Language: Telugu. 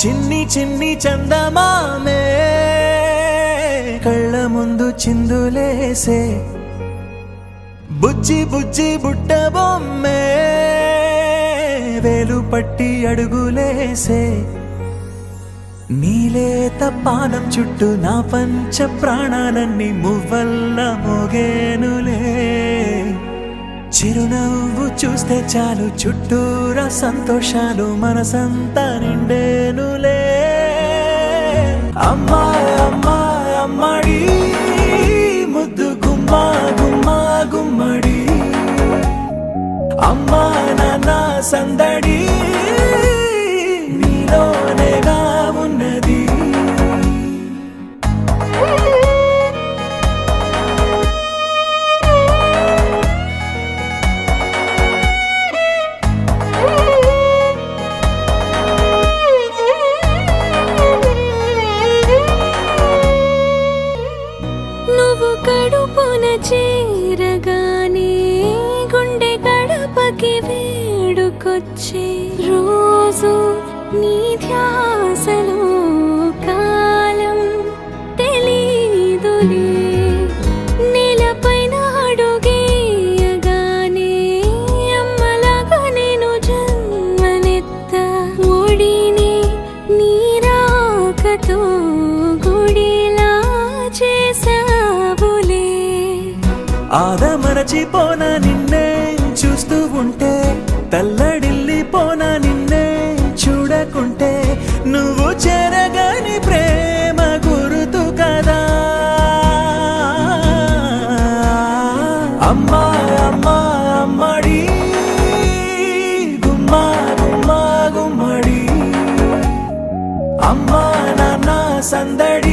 చిన్ని చిన్ని చందమామే కళ్ళ ముందు చిందులేసే బుజ్జి బుజ్జి బుట్ట బొమ్మే వేలు పట్టి అడుగులేసే నీలేత పానం చుట్టూ నా పంచ ప్రాణాలన్నీ మువ్వల్ల మోగేనులే చిరునవ్వు చూస్తే చాలు చుట్టూరా సంతోషాలు మనసంతా నిండేనులే అమ్మా అమ్మా అమ్మడి ముద్దు గుమ్మా గుమ్మా గుమ్మడి అమ్మా నాన్న సందడి నీలోనేగా ఉన్నది కడుపున చేరగానే గుండె గడపకి వేడుకొచ్చే రోజు నీ ధ్యాసలో కాలం తెలీదులే నేలపైన అడుగేయగానే అమ్మలాగా నేను జన్మనెత్త ఒడిని నీ రాకతో గుడిలా చేసా ఆదమరచిపోనా నిన్నే చూస్తూ ఉంటే తల్లడిల్లిపోనా నిన్నే చూడకుంటే నువ్వు చెరగని ప్రేమ గురుతు కదా అమ్మా అమ్మా అమ్మడి గుమ్మా గుమ్మా గుమ్మడి అమ్మా నాన్న సందడి